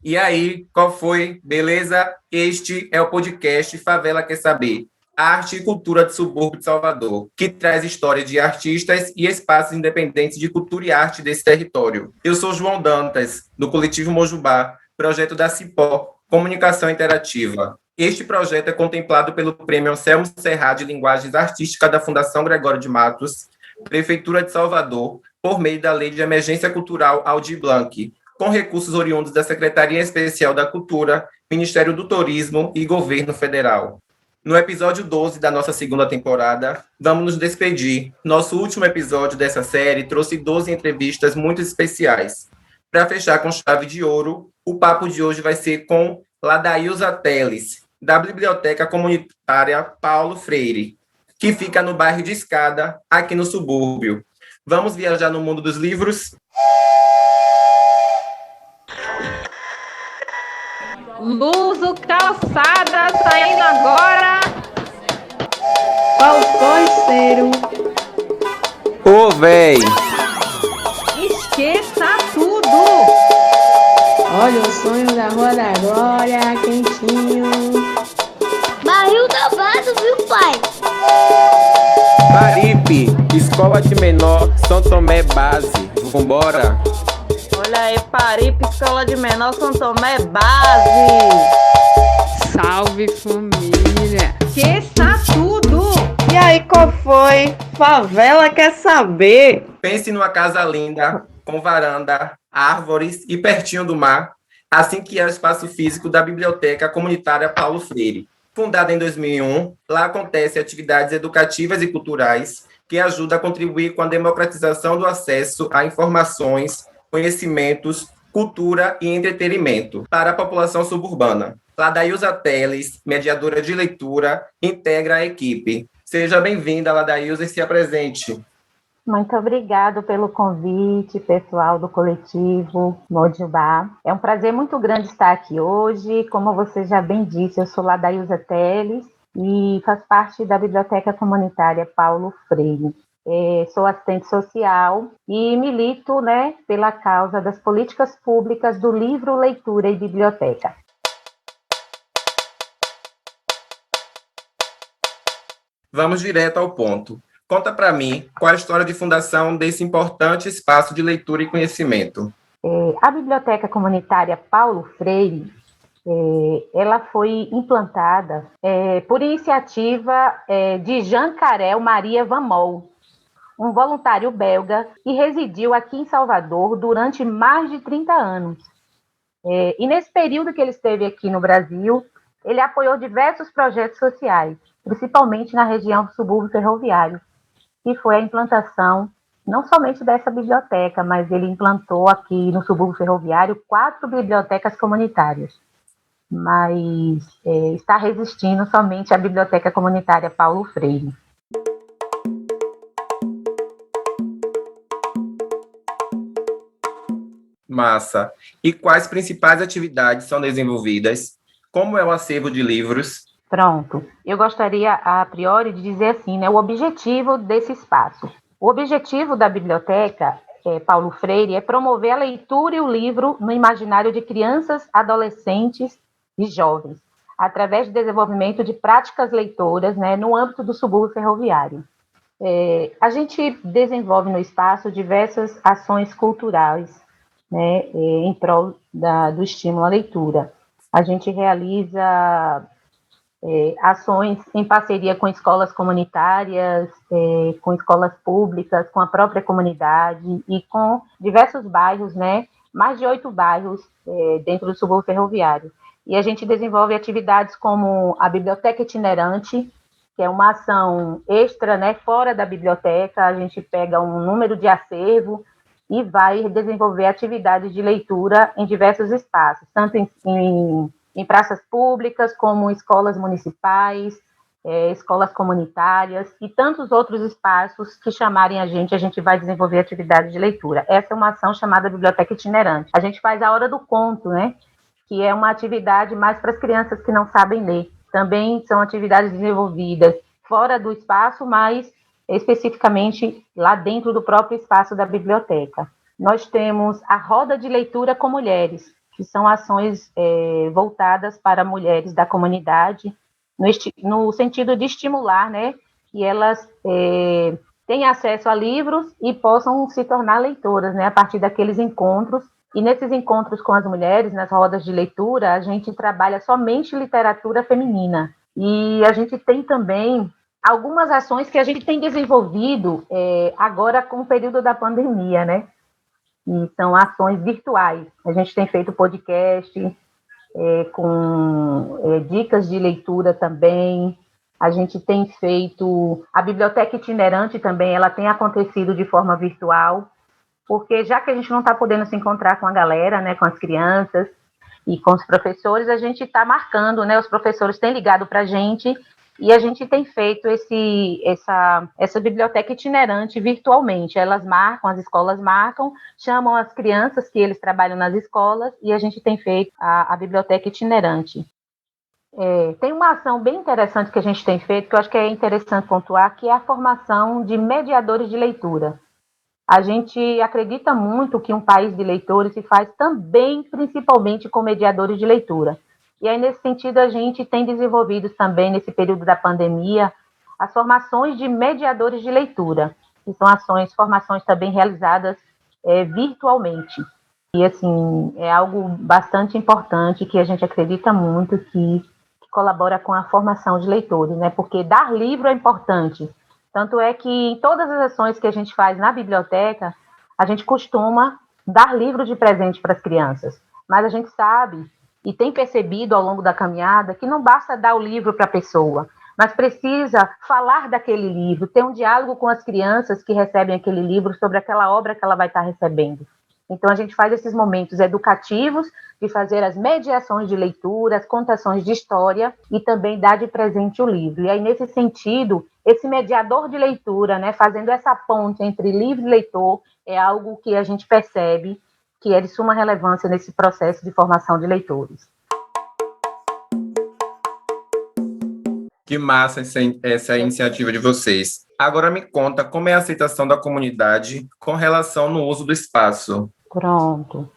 E aí, qual foi? Beleza? Este é o podcast Favela Quer Saber, arte e cultura do subúrbio de Salvador, que traz história de artistas e espaços independentes de cultura e arte desse território. Eu sou João Dantas, do Coletivo Mojubá, projeto da Cipó, Comunicação Interativa. Este projeto é contemplado pelo Prêmio Anselmo Serra de Linguagens Artísticas da Fundação Gregório de Matos, Prefeitura de Salvador, por meio da Lei de Emergência Cultural Aldir Blanc, com recursos oriundos da Secretaria Especial da Cultura, Ministério do Turismo e Governo Federal. No episódio 12 da nossa segunda temporada, vamos nos despedir. Nosso último episódio dessa série trouxe 12 entrevistas muito especiais. Para fechar com chave de ouro, o papo de hoje vai ser com Ladailza Teles, da Biblioteca Comunitária Paulo Freire, que fica no bairro de Escada, aqui no subúrbio. Vamos viajar no mundo dos livros? Luso Calçada saindo agora. Qual foi, Cero? Ô, véi! Esqueça tudo. Olha o sonho da Rua da Glória, quentinho. Barril davado, viu, pai? Paripe, Escola de Menor, São Tomé Base. Vambora! Olha aí, Paripe, Escola de Menor, São Tomé Base. Salve, família! Esqueça tudo. E aí, qual foi? Favela Quer Saber? Pense numa casa linda, com varanda, árvores e pertinho do mar, assim que é o espaço físico da Biblioteca Comunitária Paulo Freire. Fundada em 2001, lá acontecem atividades educativas e culturais que ajudam a contribuir com a democratização do acesso a informações, conhecimentos, cultura e entretenimento para a população suburbana. Ladailza Teles, mediadora de leitura, integra a equipe. Seja bem-vinda, Ladailza, e se apresente. Muito obrigado pelo convite, pessoal do coletivo Mojubá. É um prazer muito grande estar aqui hoje. Como você já bem disse, eu sou Ladailza Teles e faço parte da Biblioteca Comunitária Paulo Freire. Sou assistente social e milito, pela causa das políticas públicas do livro, leitura e biblioteca. Vamos direto ao ponto. Conta para mim qual é a história de fundação desse importante espaço de leitura e conhecimento. A Biblioteca Comunitária Paulo Freire, ela foi implantada por iniciativa de Jean Carel Maria Van Mol, um voluntário belga que residiu aqui em Salvador durante mais de 30 anos. E nesse período que ele esteve aqui no Brasil, ele apoiou diversos projetos sociais, principalmente na região do subúrbio ferroviário, que foi a implantação não somente dessa biblioteca, mas ele implantou aqui no subúrbio ferroviário 4 bibliotecas comunitárias. Mas está resistindo somente a Biblioteca Comunitária Paulo Freire. Massa. E quais principais atividades são desenvolvidas? Como é o acervo de livros? Pronto. Eu gostaria, a priori, de dizer assim, o objetivo desse espaço. O objetivo da biblioteca Paulo Freire é promover a leitura e o livro no imaginário de crianças, adolescentes e jovens, através do desenvolvimento de práticas leitoras, no âmbito do subúrbio ferroviário. A gente desenvolve no espaço diversas ações culturais, em prol do estímulo à leitura. A gente realiza ações em parceria com escolas comunitárias, com escolas públicas, com a própria comunidade e com diversos bairros, mais de 8 bairros dentro do subúrbio ferroviário. E a gente desenvolve atividades como a Biblioteca Itinerante, que é uma ação extra, fora da biblioteca. A gente pega um número de acervo e vai desenvolver atividades de leitura em diversos espaços, tanto em praças públicas, como escolas municipais, escolas comunitárias e tantos outros espaços que chamarem a gente vai desenvolver atividades de leitura. Essa é uma ação chamada Biblioteca Itinerante. A gente faz a Hora do Conto, que é uma atividade mais para as crianças que não sabem ler. Também são atividades desenvolvidas fora do espaço, mas especificamente lá dentro do próprio espaço da biblioteca. Nós temos a Roda de Leitura com Mulheres, que são ações voltadas para mulheres da comunidade, no sentido de estimular, né, que elas tenham acesso a livros e possam se tornar leitoras, né, a partir daqueles encontros. E nesses encontros com as mulheres, nas rodas de leitura, a gente trabalha somente literatura feminina. E a gente tem também algumas ações que a gente tem desenvolvido agora com o período da pandemia, né? E são ações virtuais. A gente tem feito podcast com dicas de leitura também. A gente tem feito a biblioteca itinerante também, ela tem acontecido de forma virtual, porque já que a gente não está podendo se encontrar com a galera, né, com as crianças e com os professores, a gente está marcando, né, os professores têm ligado para a gente e a gente tem feito essa biblioteca itinerante virtualmente. Elas marcam, as escolas marcam, chamam as crianças que eles trabalham nas escolas e a gente tem feito a biblioteca itinerante. Tem uma ação bem interessante que a gente tem feito, que eu acho que é interessante pontuar, que é a formação de mediadores de leitura. A gente acredita muito que um país de leitores se faz também, principalmente, com mediadores de leitura. E aí, nesse sentido, a gente tem desenvolvido também, nesse período da pandemia, as formações de mediadores de leitura, que são formações também realizadas virtualmente. E, assim, é algo bastante importante que a gente acredita muito que colabora com a formação de leitores, né? Porque dar livro é importante. Tanto é que em todas as ações que a gente faz na biblioteca, a gente costuma dar livro de presente para as crianças. Mas a gente sabe e tem percebido ao longo da caminhada que não basta dar o livro para a pessoa, mas precisa falar daquele livro, ter um diálogo com as crianças que recebem aquele livro sobre aquela obra que ela vai estar recebendo. Então, a gente faz esses momentos educativos de fazer as mediações de leitura, as contações de história e também dar de presente o livro. E aí, nesse sentido, esse mediador de leitura, né, fazendo essa ponte entre livro e leitor, é algo que a gente percebe que é de suma relevância nesse processo de formação de leitores. Que massa essa iniciativa de vocês. Agora me conta como é a aceitação da comunidade com relação no uso do espaço. Pronto.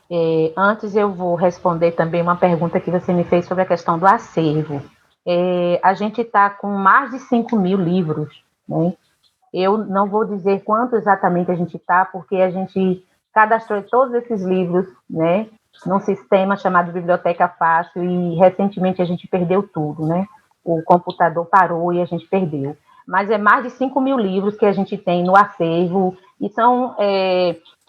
Antes eu vou responder também uma pergunta que você me fez sobre a questão do acervo. A gente está com mais de 5.000 livros, né? Eu não vou dizer quanto exatamente a gente está, porque a gente cadastrou todos esses livros, né, num sistema chamado Biblioteca Fácil e recentemente a gente perdeu tudo, né? O computador parou e a gente perdeu. Mas é mais de 5.000 livros que a gente tem no acervo e são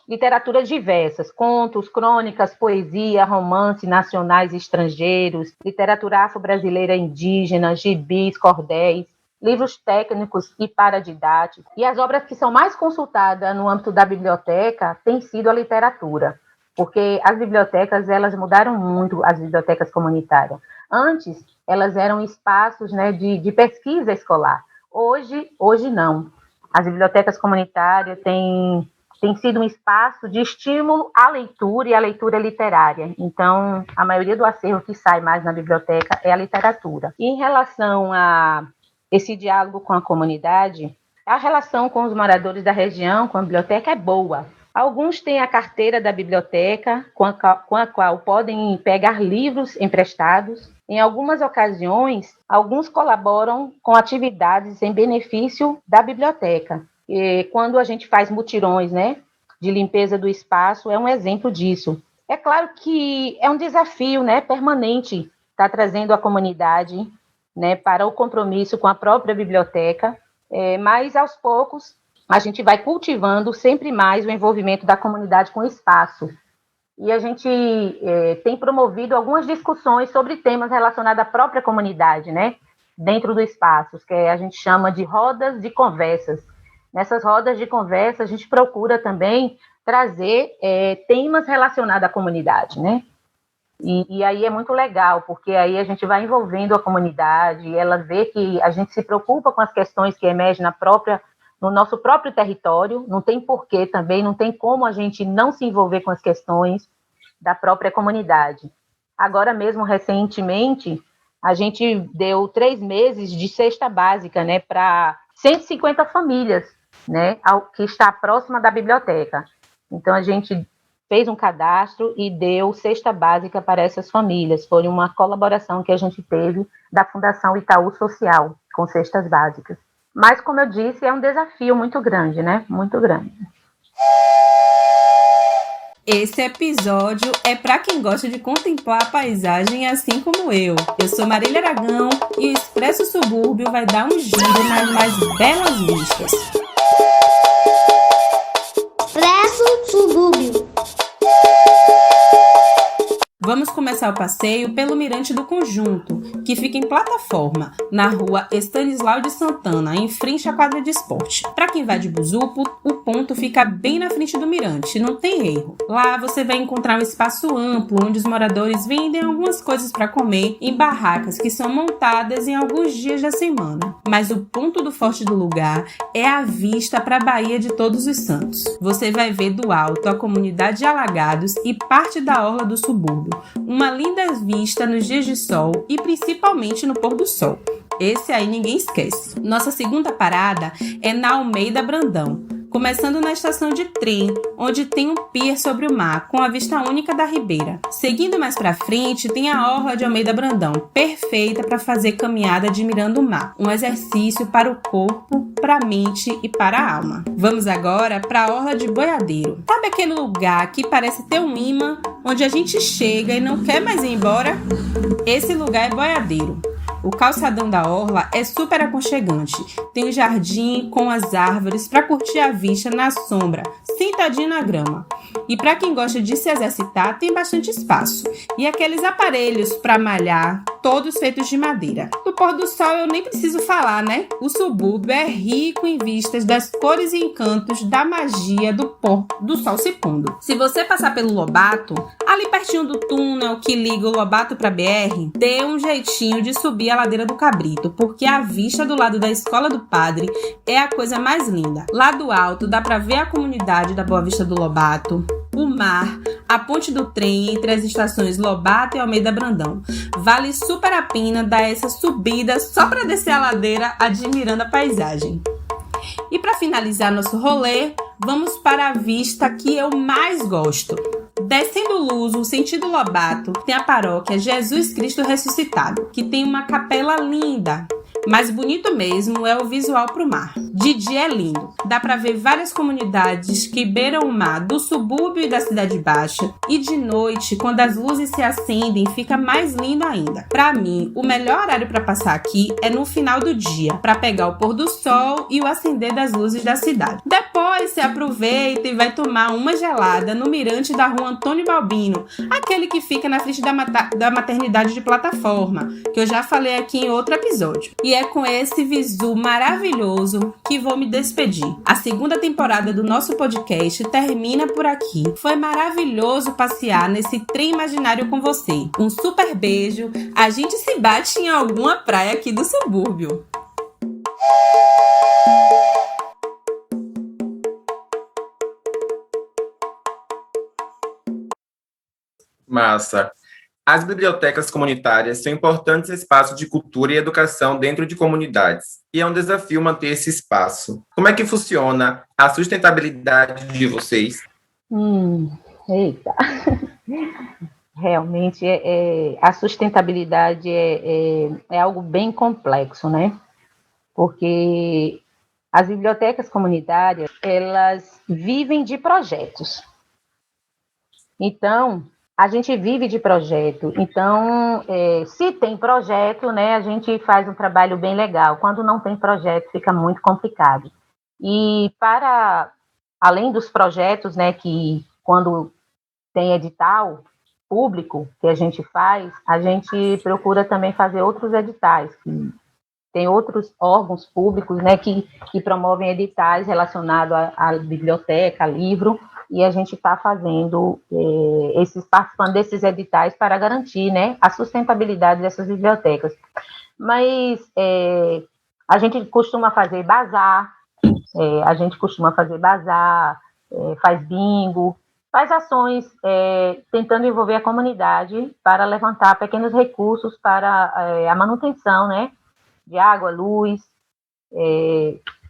literaturas diversas, contos, crônicas, poesia, romance nacionais e estrangeiros, literatura afro-brasileira e indígena, gibis, cordéis, livros técnicos e paradidáticos. E as obras que são mais consultadas no âmbito da biblioteca têm sido a literatura, porque as bibliotecas, elas mudaram muito, as bibliotecas comunitárias. Antes, elas eram espaços, né, de pesquisa escolar. Hoje não. As bibliotecas comunitárias têm sido um espaço de estímulo à leitura e à leitura literária. Então, a maioria do acervo que sai mais na biblioteca é a literatura. E em relação a esse diálogo com a comunidade, a relação com os moradores da região, com a biblioteca, é boa. Alguns têm a carteira da biblioteca, com a qual podem pegar livros emprestados. Em algumas ocasiões, alguns colaboram com atividades em benefício da biblioteca. E quando a gente faz mutirões, né, de limpeza do espaço, é um exemplo disso. É claro que é um desafio, né, permanente estar trazendo a comunidade, né, para o compromisso com a própria biblioteca, mas aos poucos a gente vai cultivando sempre mais o envolvimento da comunidade com o espaço. E a gente tem promovido algumas discussões sobre temas relacionados à própria comunidade, né, dentro do espaço, que a gente chama de rodas de conversas. Nessas rodas de conversa, a gente procura também trazer temas relacionados à comunidade, né? E aí é muito legal, porque aí a gente vai envolvendo a comunidade, ela vê que a gente se preocupa com as questões que emergem no nosso próprio território, não tem porquê também, não tem como a gente não se envolver com as questões da própria comunidade. Agora mesmo, recentemente, a gente deu 3 meses de cesta básica, né, para 150 famílias, né, que está próxima da biblioteca. Então, a gente fez um cadastro e deu cesta básica para essas famílias. Foi uma colaboração que a gente teve da Fundação Itaú Social, com cestas básicas. Mas, como eu disse, é um desafio muito grande, né? Muito grande. Esse episódio é para quem gosta de contemplar a paisagem assim como eu. Eu sou Marília Aragão e o Expresso Subúrbio vai dar um giro nas mais belas vistas. Expresso Subúrbio. Vamos começar o passeio pelo Mirante do Conjunto, que fica em plataforma, na rua Estanislau de Santana, em frente à quadra de esporte. Para quem vai de Buzupo, o ponto fica bem na frente do Mirante, não tem erro. Lá você vai encontrar um espaço amplo, onde os moradores vendem algumas coisas para comer em barracas que são montadas em alguns dias da semana. Mas o ponto do forte do lugar é a vista para a Baía de Todos os Santos. Você vai ver do alto a comunidade de Alagados e parte da orla do subúrbio. Uma linda vista nos dias de sol e principalmente no pôr do sol. Esse aí ninguém esquece. Nossa segunda parada é na Almeida Brandão, começando na estação de trem, onde tem um pier sobre o mar, com a vista única da ribeira. Seguindo mais pra frente, tem a orla de Almeida Brandão, perfeita para fazer caminhada admirando o mar. Um exercício para o corpo, para a mente e para a alma. Vamos agora para a orla de Boiadeiro. Sabe aquele lugar que parece ter um imã, onde a gente chega e não quer mais ir embora? Esse lugar é Boiadeiro. O calçadão da orla é super aconchegante. Tem um jardim com as árvores para curtir a vista na sombra, sentadinho na grama. E para quem gosta de se exercitar, tem bastante espaço. E aqueles aparelhos para malhar, todos feitos de madeira. Do pôr do sol eu nem preciso falar, né? O subúrbio é rico em vistas das cores e encantos da magia do pôr do sol se pondo. Se você passar pelo Lobato, ali pertinho do túnel que liga o Lobato para BR, dê um jeitinho de subir a ladeira do Cabrito, porque a vista do lado da Escola do Padre é a coisa mais linda. Lá do alto dá para ver a comunidade da Boa Vista do Lobato, o mar, a ponte do trem entre as estações Lobato e Almeida Brandão. Vale super a pena dar essa subida só para descer a ladeira admirando a paisagem. E para finalizar nosso rolê, vamos para a vista que eu mais gosto. Descendo o Luso, sentido Lobato, tem a paróquia Jesus Cristo Ressuscitado, que tem uma capela linda. Mas bonito mesmo é o visual pro mar. De dia é lindo. Dá pra ver várias comunidades que beiram o mar do subúrbio e da Cidade Baixa. E de noite, quando as luzes se acendem, fica mais lindo ainda. Pra mim, o melhor horário pra passar aqui é no final do dia, pra pegar o pôr do sol e o acender das luzes da cidade. Depois, você aproveita e vai tomar uma gelada no mirante da rua Antônio Balbino, aquele que fica na frente da maternidade de plataforma, que eu já falei aqui em outro episódio. E é com esse visu maravilhoso que vou me despedir. A segunda temporada do nosso podcast termina por aqui. Foi maravilhoso passear nesse trem imaginário com você. Um super beijo. A gente se bate em alguma praia aqui do subúrbio. Massa. As bibliotecas comunitárias são importantes espaços de cultura e educação dentro de comunidades, e é um desafio manter esse espaço. Como é que funciona a sustentabilidade de vocês? Eita! Realmente, a sustentabilidade é algo bem complexo, né? Porque as bibliotecas comunitárias, elas vivem de projetos. Então, a gente vive de projeto. Então, se tem projeto, né, a gente faz um trabalho bem legal. Quando não tem projeto, fica muito complicado. E além dos projetos, né, que quando tem edital público que a gente faz, a gente procura também fazer outros editais. Tem outros órgãos públicos, né, que promovem editais relacionados à biblioteca, a livro, e a gente está fazendo, participando desses editais para garantir, né, a sustentabilidade dessas bibliotecas. Mas a gente costuma fazer bazar, faz bingo, faz ações tentando envolver a comunidade para levantar pequenos recursos para a manutenção, né, de água, luz,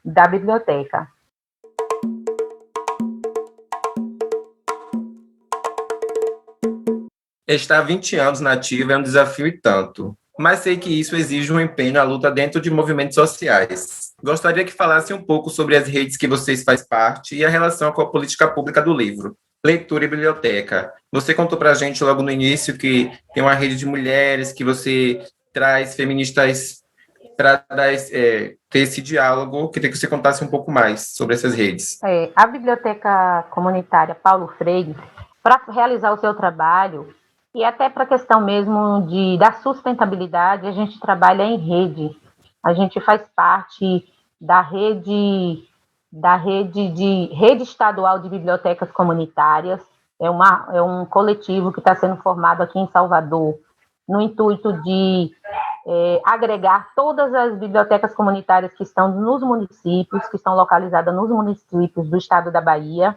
da biblioteca. Estar 20 anos na ativa é um desafio e tanto, mas sei que isso exige um empenho na luta dentro de movimentos sociais. Gostaria que falasse um pouco sobre as redes que vocês fazem parte e a relação com a política pública do livro. Leitura e biblioteca. Você contou para a gente logo no início que tem uma rede de mulheres, que você traz feministas para ter esse diálogo. Queria que você contasse um pouco mais sobre essas redes. A Biblioteca Comunitária Paulo Freire, para realizar o seu trabalho, e até para a questão mesmo da sustentabilidade, a gente trabalha em rede. A gente faz parte da rede estadual de bibliotecas comunitárias. É um coletivo que está sendo formado aqui em Salvador, no intuito de agregar todas as bibliotecas comunitárias que estão nos municípios, que estão localizadas nos municípios do estado da Bahia.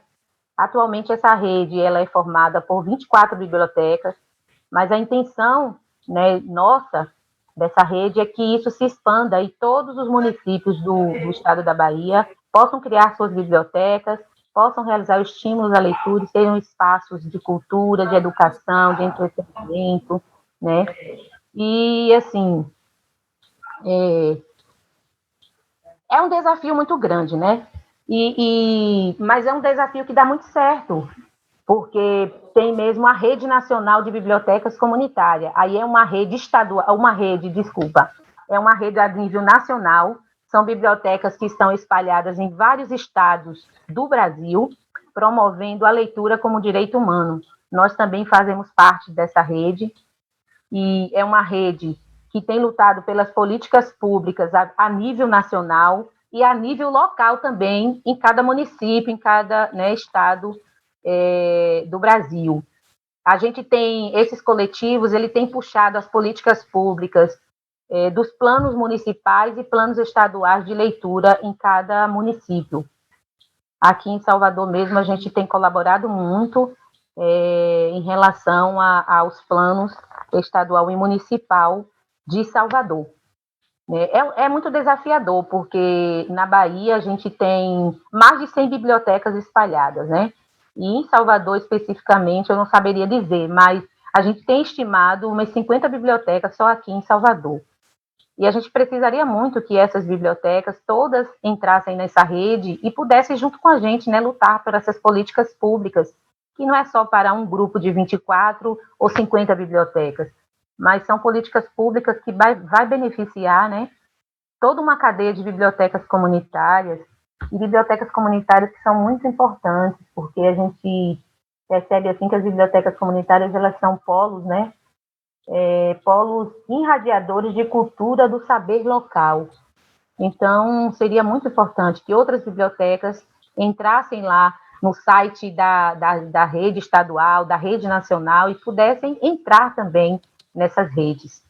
Atualmente, essa rede ela é formada por 24 bibliotecas, mas a intenção, né, nossa, dessa rede é que isso se expanda e todos os municípios do estado da Bahia possam criar suas bibliotecas, possam realizar estímulos à leitura, sejam espaços de cultura, de educação, de entretenimento, né? E, assim, é um desafio muito grande, né? Mas é um desafio que dá muito certo, porque tem mesmo a Rede Nacional de Bibliotecas Comunitárias. Aí é uma rede estadual, é uma rede a nível nacional. São bibliotecas que estão espalhadas em vários estados do Brasil, promovendo a leitura como direito humano. Nós também fazemos parte dessa rede, e é uma rede que tem lutado pelas políticas públicas a nível nacional e a nível local também, em cada município, em cada, né, estado do Brasil. A gente tem, esses coletivos, ele tem puxado as políticas públicas dos planos municipais e planos estaduais de leitura em cada município. Aqui em Salvador mesmo, a gente tem colaborado muito em relação aos planos estadual e municipal de Salvador. É muito desafiador, porque na Bahia a gente tem mais de 100 bibliotecas espalhadas, né? E em Salvador, especificamente, eu não saberia dizer, mas a gente tem estimado umas 50 bibliotecas só aqui em Salvador. E a gente precisaria muito que essas bibliotecas todas entrassem nessa rede e pudessem, junto com a gente, né, lutar por essas políticas públicas, que não é só para um grupo de 24 ou 50 bibliotecas, mas são políticas públicas que vai beneficiar, né, toda uma cadeia de bibliotecas comunitárias, e bibliotecas comunitárias que são muito importantes, porque a gente percebe assim que as bibliotecas comunitárias elas são polos, né, polos irradiadores de cultura do saber local. Então, seria muito importante que outras bibliotecas entrassem lá no site da rede estadual, da rede nacional, e pudessem entrar também nessas redes.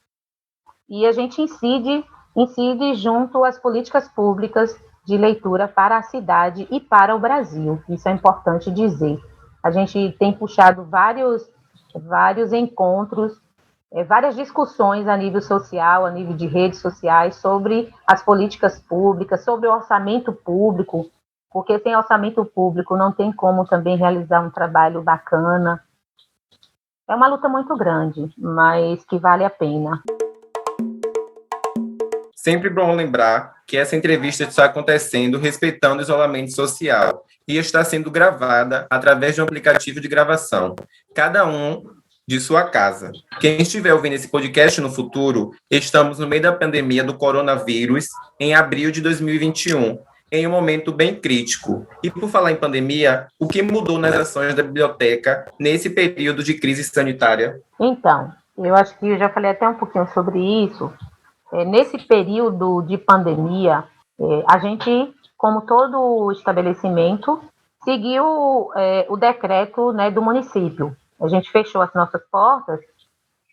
E a gente incide junto às políticas públicas de leitura para a cidade e para o Brasil. Isso é importante dizer. A gente tem puxado vários encontros, várias discussões a nível social, a nível de redes sociais, sobre as políticas públicas, sobre o orçamento público, porque sem orçamento público não tem como também realizar um trabalho bacana. É uma luta muito grande, mas que vale a pena. Sempre bom lembrar que essa entrevista está acontecendo respeitando o isolamento social e está sendo gravada através de um aplicativo de gravação, cada um de sua casa. Quem estiver ouvindo esse podcast no futuro, estamos no meio da pandemia do coronavírus, em abril de 2021, em um momento bem crítico. E por falar em pandemia, o que mudou nas ações da biblioteca nesse período de crise sanitária? Então, eu acho que eu já falei até um pouquinho sobre isso. Nesse período de pandemia, a gente, como todo estabelecimento, seguiu o decreto, né, do município. A gente fechou as nossas portas.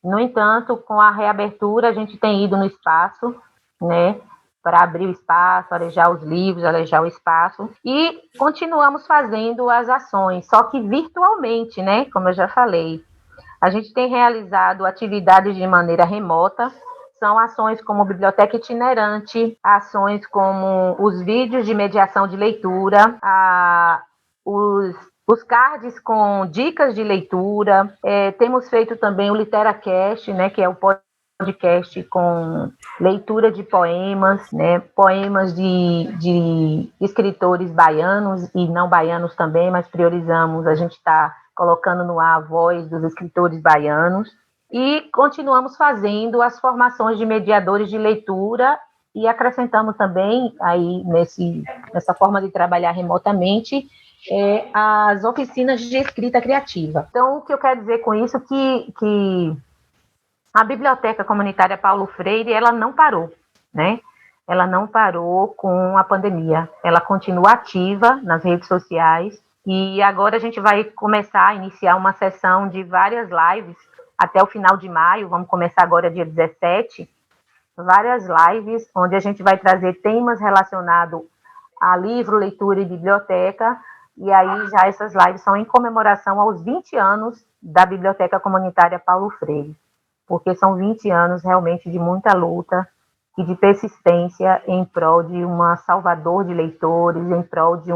No entanto, com a reabertura, a gente tem ido no espaço, né, para abrir o espaço, arejar os livros, arejar o espaço, e continuamos fazendo as ações, só que virtualmente, né, como eu já falei. A gente tem realizado atividades de maneira remota. São ações como biblioteca itinerante, ações como os vídeos de mediação de leitura, os os cards com dicas de leitura, temos feito também o LiteraCast, né, que é o podcast com leitura de poemas, né, poemas de escritores baianos e não baianos também, mas priorizamos, a gente está colocando no ar a voz dos escritores baianos, e continuamos fazendo as formações de mediadores de leitura e acrescentamos também, aí nessa forma de trabalhar remotamente, as oficinas de escrita criativa. Então, o que eu quero dizer com isso é que a Biblioteca Comunitária Paulo Freire, ela não parou, né? Ela não parou com a pandemia. Ela continua ativa nas redes sociais e agora a gente vai começar a iniciar uma sessão de várias lives até o final de maio, vamos começar agora dia 17, várias lives onde a gente vai trazer temas relacionados a livro, leitura e biblioteca, e aí já essas lives são em comemoração aos 20 anos da Biblioteca Comunitária Paulo Freire, porque são 20 anos realmente de muita luta e de persistência em prol de uma Salvador de leitores, em prol de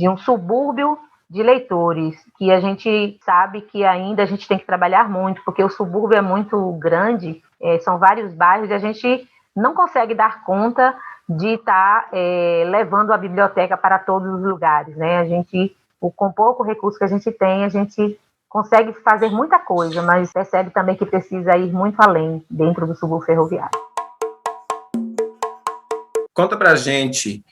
um subúrbio de leitores, que a gente sabe que ainda a gente tem que trabalhar muito, porque o subúrbio é muito grande, são vários bairros, e a gente não consegue dar conta de estar levando a biblioteca para todos os lugares, né? A gente, com pouco recurso que a gente consegue fazer muita coisa, mas percebe também que precisa ir muito além dentro do subúrbio ferroviário. Conta pra gente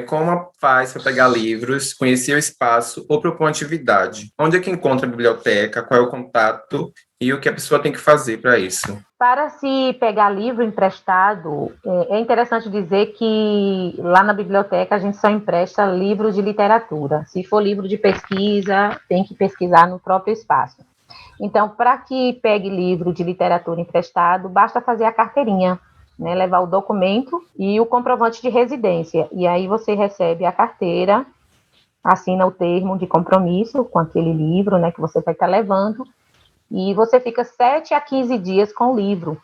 como faz para pegar livros, conhecer o espaço ou propor uma atividade. Onde é que encontra a biblioteca, qual é o contato e o que a pessoa tem que fazer para isso? Para se pegar livro emprestado, é interessante dizer que lá na biblioteca a gente só empresta livros de literatura. Se for livro de pesquisa, tem que pesquisar no próprio espaço. Então, para que pegue livro de literatura emprestado, basta fazer a carteirinha, né, levar o documento e o comprovante de residência. E aí você recebe a carteira, assina o termo de compromisso com aquele livro, né, que você vai estar levando, e você fica 7 a 15 dias com o livro.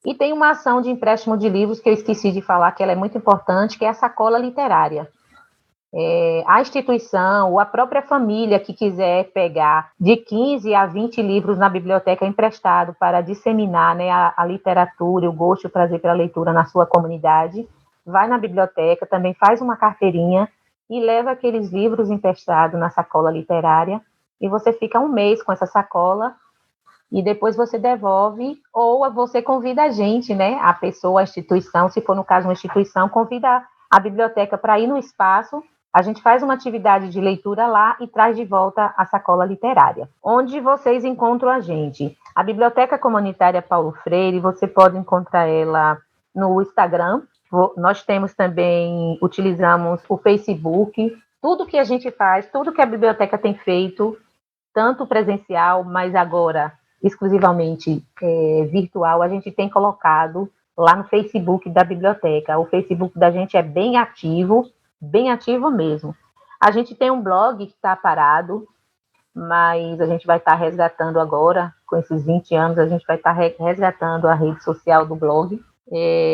E tem uma ação de empréstimo de livros que eu esqueci de falar, que ela é muito importante, que é a sacola literária. A instituição ou a própria família que quiser pegar de 15 a 20 livros na biblioteca emprestado para disseminar, né, a literatura, o gosto e o prazer pela leitura na sua comunidade, vai na biblioteca, também faz uma carteirinha e leva aqueles livros emprestados na sacola literária, e você fica um mês com essa sacola e depois você devolve, ou você convida a gente, né, a pessoa, a instituição, se for no caso uma instituição, convida a biblioteca para ir no espaço. A gente faz uma atividade de leitura lá e traz de volta a sacola literária. Onde vocês encontram a gente? A Biblioteca Comunitária Paulo Freire, você pode encontrar ela no Instagram. Nós temos também, utilizamos o Facebook. Tudo que a gente faz, tudo que a biblioteca tem feito, tanto presencial, mas agora exclusivamente virtual, a gente tem colocado lá no Facebook da biblioteca. O Facebook da gente é bem ativo mesmo. A gente tem um blog que está parado, mas a gente vai estar resgatando agora, com esses 20 anos, a gente vai estar resgatando a rede social do blog.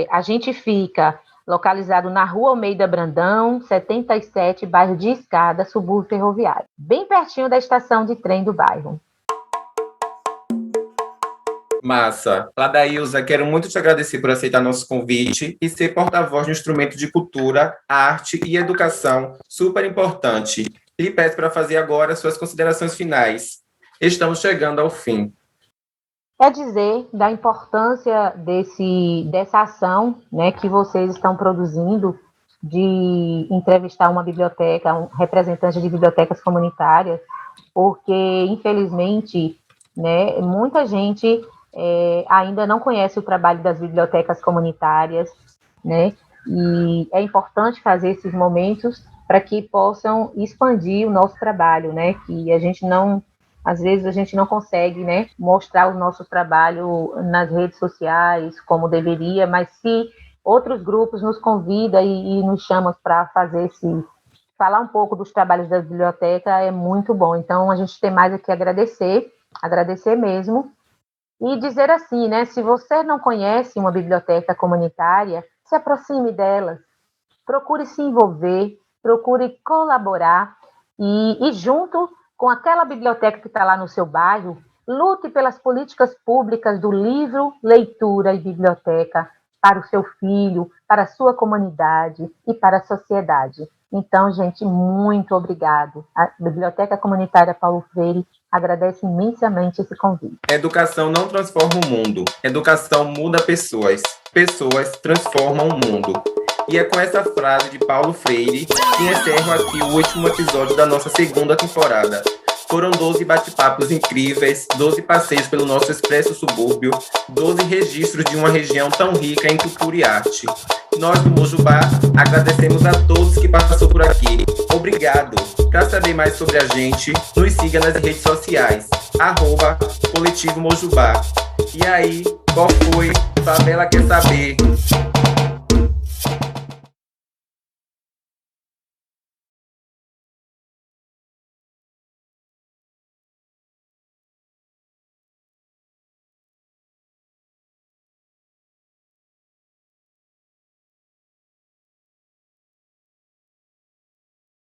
A gente fica localizado na Rua Almeida Brandão, 77, bairro de Escada, subúrbio ferroviário, bem pertinho da estação de trem do bairro. Massa. Ladailza, quero muito te agradecer por aceitar nosso convite e ser porta-voz de um instrumento de cultura, arte e educação super importante. E lhe peço para fazer agora suas considerações finais. Estamos chegando ao fim. Quer dizer da importância dessa ação, né, que vocês estão produzindo de entrevistar uma biblioteca, um representante de bibliotecas comunitárias, porque, infelizmente, né, muita gente ainda não conhece o trabalho das bibliotecas comunitárias, né? E é importante fazer esses momentos para que possam expandir o nosso trabalho, né? Que às vezes a gente não consegue, né, mostrar o nosso trabalho nas redes sociais como deveria, mas se outros grupos nos convidam e nos chamam para falar um pouco dos trabalhos da biblioteca, é muito bom. Então a gente tem mais aqui a agradecer mesmo. E dizer assim, né, se você não conhece uma biblioteca comunitária, se aproxime delas, procure se envolver, procure colaborar E junto com aquela biblioteca que está lá no seu bairro, lute pelas políticas públicas do livro, leitura e biblioteca para o seu filho, para a sua comunidade e para a sociedade. Então, gente, muito obrigado. A Biblioteca Comunitária Paulo Freire agradece imensamente esse convite. Educação não transforma o mundo. Educação muda pessoas. Pessoas transformam o mundo. E é com essa frase de Paulo Freire que encerro aqui o último episódio da nossa segunda temporada. Foram 12 bate-papos incríveis, 12 passeios pelo nosso expresso subúrbio, 12 registros de uma região tão rica em cultura e arte. Nós do Mojubá agradecemos a todos que passaram por aqui. Obrigado! Para saber mais sobre a gente, nos siga nas redes sociais, @Coletivo Mojubá. E aí, qual foi? Favela quer saber.